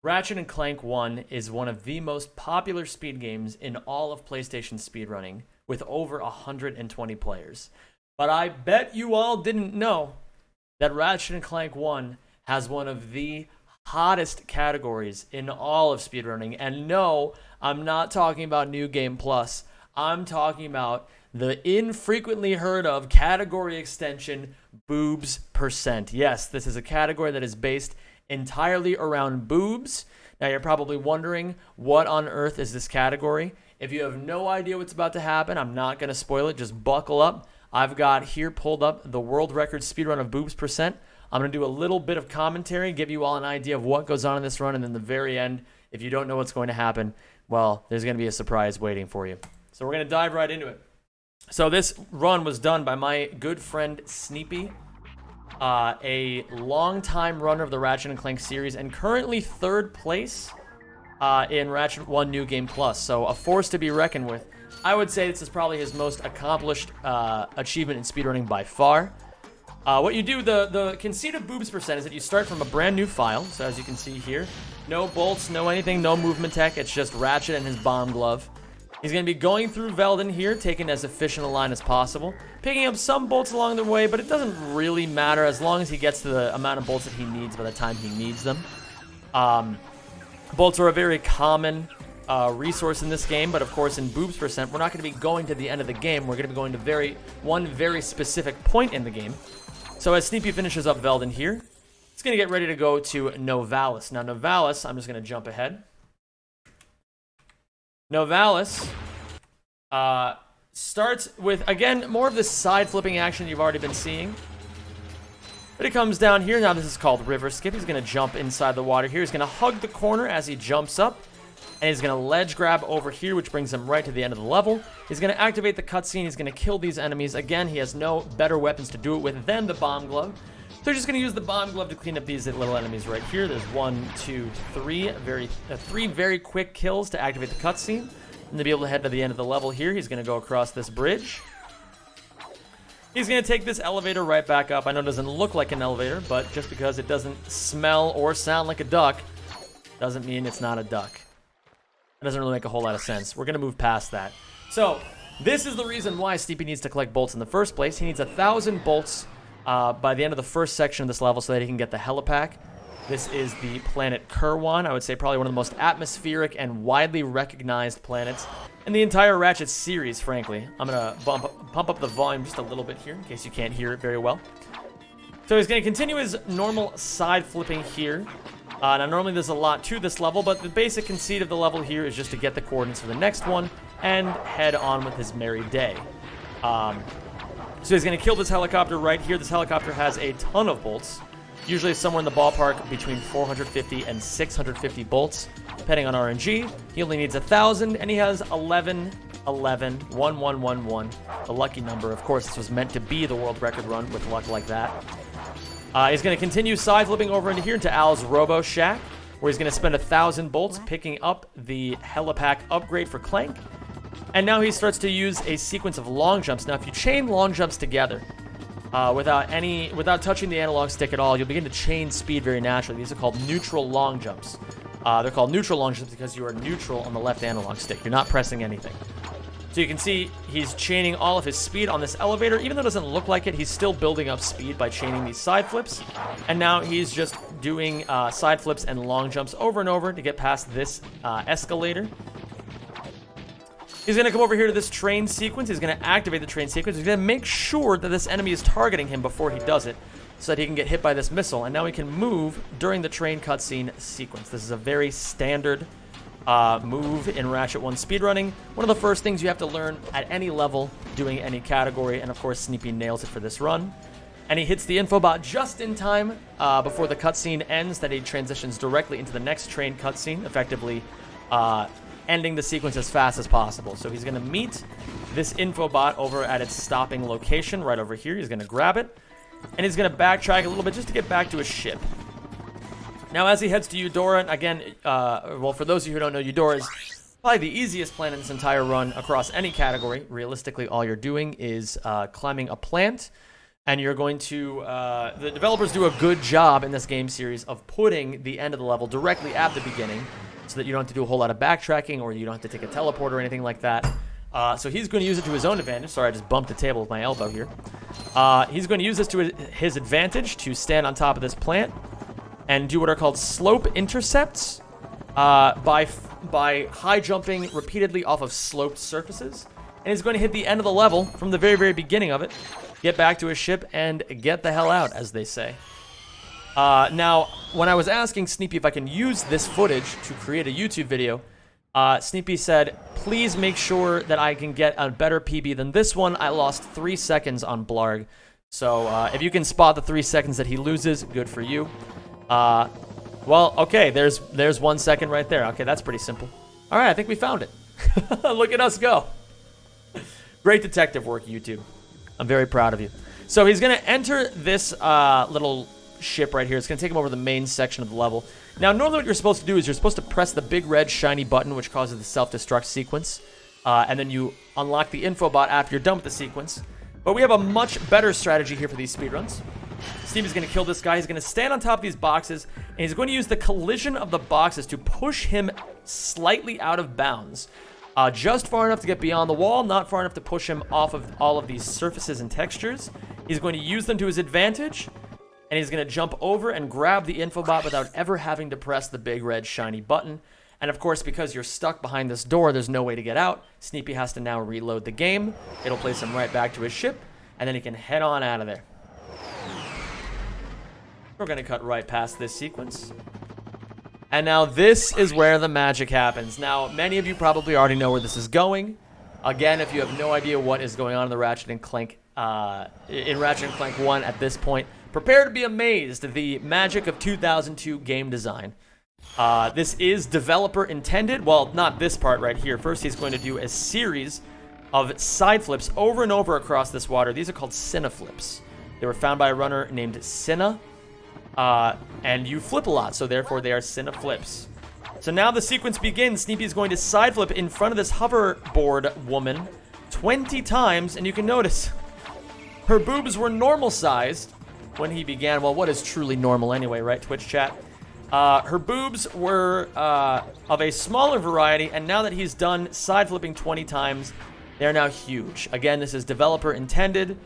Ratchet and Clank 1 is one of the most popular speed games in all of PlayStation speedrunning, with over 120 players. But I bet you all didn't know that Ratchet and Clank 1 has one of the hottest categories in all of speedrunning. And no, I'm not talking about New Game Plus. I'm talking about the infrequently heard of category extension, Boobs %. Yes, this is a category that is based entirely around boobs. Now you're probably wondering, what on earth is this category? If you have no idea what's about to happen, I'm not going to spoil it. Just buckle up. I've got here pulled up the world record speedrun of Boobs %. I'm going to do a little bit of commentary, give you all an idea of what goes on in this run, and then the very end, if you don't know what's going to happen, well, there's going to be a surprise waiting for you. So we're going to dive right into it. So this run was done by my good friend Sneepy, a long-time runner of the Ratchet and Clank series, and currently third place in Ratchet 1 New Game Plus. So a force to be reckoned with. I would say this is probably his most accomplished achievement in speedrunning by far. What you do, the conceit of Boobs % is that you start from a brand new file. So as you can see here, no bolts, no anything, no movement tech. It's just Ratchet and his bomb glove. He's going to be going through Velden here, taking as efficient a line as possible, picking up some bolts along the way, but it doesn't really matter as long as he gets to the amount of bolts that he needs by the time he needs them. Bolts are a very common resource in this game, but of course in Boobs %, we're not going to be going to the end of the game. We're going to be going to one very specific point in the game. So as Sneepy finishes up Velden here, it's going to get ready to go to Novalis. Now Novalis, I'm just going to jump ahead. Novalis starts with, again, more of this side flipping action you've already been seeing. But it comes down here. Now this is called river skip. He's going to jump inside the water here. He's going to hug the corner as he jumps up. And he's going to ledge grab over here, which brings him right to the end of the level. He's going to activate the cutscene. He's going to kill these enemies. Again, he has no better weapons to do it with than the bomb glove. So he's just going to use the bomb glove to clean up these little enemies right here. There's 1, 2, 3. Three very quick kills to activate the cutscene. And to be able to head to the end of the level here, he's going to go across this bridge. He's going to take this elevator right back up. I know it doesn't look like an elevator, but just because it doesn't smell or sound like a duck doesn't mean it's not a duck. It doesn't really make a whole lot of sense. We're going to move past that. So this is the reason why Steepy needs to collect bolts in the first place. He needs 1,000 bolts by the end of the first section of this level so that he can get the helipack. This is the planet Kerwan. I would say probably one of the most atmospheric and widely recognized planets in the entire Ratchet series, frankly. I'm going to pump up the volume just a little bit here in case you can't hear it very well. So he's going to continue his normal side flipping here. Now normally there's a lot to this level, but the basic conceit of the level here is just to get the coordinates for the next one and head on with his merry day. So he's going to kill this helicopter right here. This helicopter has a ton of bolts. Usually somewhere in the ballpark between 450 and 650 bolts, depending on RNG. He only needs 1,000, and he has 11, 11, 1, 1, 1, 1. The lucky number. Of course, this was meant to be the world record run with luck like that. He's going to continue side flipping over into here into Al's Robo Shack, where he's going to spend 1,000 bolts picking up the helipack upgrade for Clank. And now he starts to use a sequence of long jumps. Now, if you chain long jumps together, without touching the analog stick at all, you'll begin to chain speed very naturally. These are called neutral long jumps. They're called neutral long jumps because you are neutral on the left analog stick. You're not pressing anything. So you can see he's chaining all of his speed on this elevator. Even though it doesn't look like it, he's still building up speed by chaining these side flips. And now he's just doing side flips and long jumps over and over to get past this escalator. He's going to come over here to this train sequence. He's going to activate the train sequence. He's going to make sure that this enemy is targeting him before he does it so that he can get hit by this missile. And now he can move during the train cutscene sequence. This is a very standard move in Ratchet 1 speedrunning. One of the first things you have to learn at any level doing any category. And of course, Sneepy nails it for this run. And he hits the infobot just in time before the cutscene ends, that he transitions directly into the next train cutscene, effectively ending the sequence as fast as possible. So he's going to meet this infobot over at its stopping location right over here. He's going to grab it, and he's going to backtrack a little bit just to get back to his ship. Now, as he heads to Eudora, again, well, for those of you who don't know, Eudora is probably the easiest planet in this entire run across any category. Realistically, all you're doing is climbing a plant, And you're going to, the developers do a good job in this game series of putting the end of the level directly at the beginning so that you don't have to do a whole lot of backtracking or you don't have to take a teleport or anything like that. So he's going to use it to his own advantage. Sorry, I just bumped the table with my elbow here. He's going to use this to his advantage to stand on top of this plant and do what are called slope intercepts by high jumping repeatedly off of sloped surfaces. And he's going to hit the end of the level from the very, very beginning of it, get back to his ship, and get the hell out, as they say. Now, when I was asking Sneepy if I can use this footage to create a YouTube video, Sneepy said, please make sure that I can get a better PB than this one. I lost 3 seconds on Blarg. So if you can spot the 3 seconds that he loses, good for you. Well, okay, there's 1 second right there. Okay, that's pretty simple. All right, I think we found it. Look at us go. Great detective work, YouTube. I'm very proud of you. So he's going to enter this little ship right here. It's going to take him over the main section of the level. Now, normally what you're supposed to do is you're supposed to press the big red shiny button, which causes the self-destruct sequence. And then you unlock the info bot after you're done with the sequence. But we have a much better strategy here for these speedruns. Steve is going to kill this guy. He's going to stand on top of these boxes, and he's going to use the collision of the boxes to push him slightly out of bounds. Just far enough to get beyond the wall, not far enough to push him off of all of these surfaces and textures. He's going to use them to his advantage, and he's going to jump over and grab the infobot without ever having to press the big red shiny button. And of course, because you're stuck behind this door, there's no way to get out. Sneepy has to now reload the game. It'll place him right back to his ship, and then he can head on out of there. We're going to cut right past this sequence. And now this is where the magic happens. Now, many of you probably already know where this is going. Again, if you have no idea what is going on in the Ratchet and Clank, in Ratchet and Clank 1 at this point, prepare to be amazed at the magic of 2002 game design. This is developer intended. Well, not this part right here. First, he's going to do a series of side flips over and over across this water. These are called Cinna flips. They were found by a runner named Cinna. And you flip a lot, so therefore they are Cinna flips. So now the sequence begins. Sneepy is going to side flip in front of this hoverboard woman 20 times, and you can notice her boobs were normal sized when he began. Well, what is truly normal anyway, right, Twitch chat? Her boobs were of a smaller variety, and now that he's done side flipping 20 times, they're now huge. Again, this is developer intended.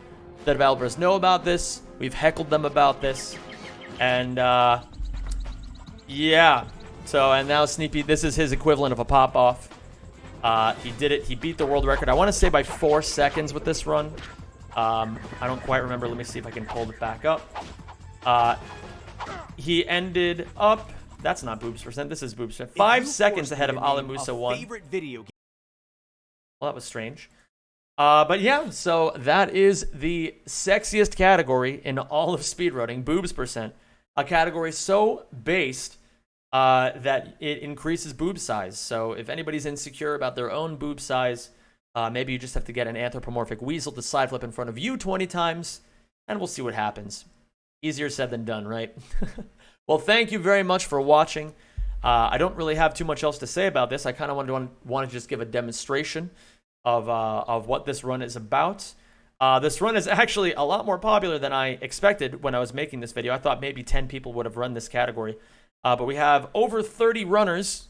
The developers know about this. We've heckled them about this. And, yeah. So, and now Sneepy, this is his equivalent of a pop-off. He did it. He beat the world record, I want to say by 4 seconds with this run. I don't quite remember. Let me see if I can pull it back up. He ended up... That's not Boobs percent. This is Boobs percent. 5 seconds ahead of Alamusa 1. Well, that was strange. But yeah, so that is the sexiest category in all of speedrunning, Boobs percent. A category so based that it increases boob size. So if anybody's insecure about their own boob size, maybe you just have to get an anthropomorphic weasel to side flip in front of you 20 times, and we'll see what happens. Easier said than done, right? Well, thank you very much for watching. I don't really have too much else to say about this. I kind of want to just give a demonstration of what this run is about. This run is actually a lot more popular than I expected when I was making this video. I thought maybe 10 people would have run this category. But we have over 30 runners,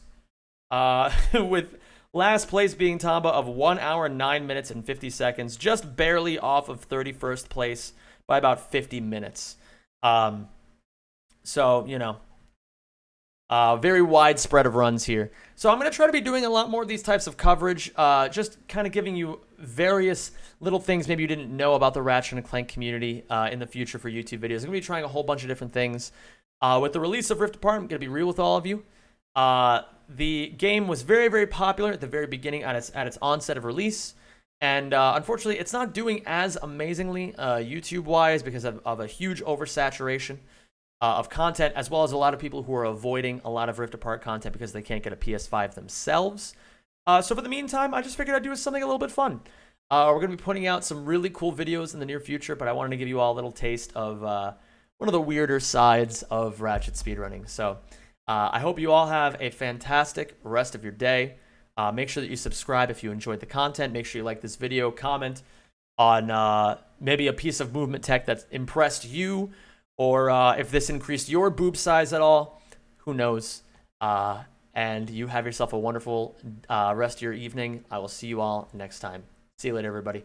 with last place being Tamba of 1 hour, 9 minutes, and 50 seconds, just barely off of 31st place by about 50 minutes. So, you know, very wide spread of runs here. So I'm going to try to be doing a lot more of these types of coverage, just kind of giving you various little things maybe you didn't know about the Ratchet and Clank community in the future for YouTube videos. I'm going to be trying a whole bunch of different things. With the release of Rift Apart, I'm going to be real with all of you. The game was very, very popular at the very beginning at its onset of release. And unfortunately, it's not doing as amazingly YouTube-wise because of a huge oversaturation of content, as well as a lot of people who are avoiding a lot of Rift Apart content because they can't get a PS5 themselves. So for the meantime, I just figured I'd do something a little bit fun. We're going to be putting out some really cool videos in the near future, but I wanted to give you all a little taste of one of the weirder sides of Ratchet speedrunning. So I hope you all have a fantastic rest of your day. Make sure that you subscribe if you enjoyed the content. Make sure you like this video, comment on maybe a piece of movement tech that's impressed you, or if this increased your boob size at all. Who knows? And you have yourself a wonderful rest of your evening. I will see you all next time. See you later, everybody.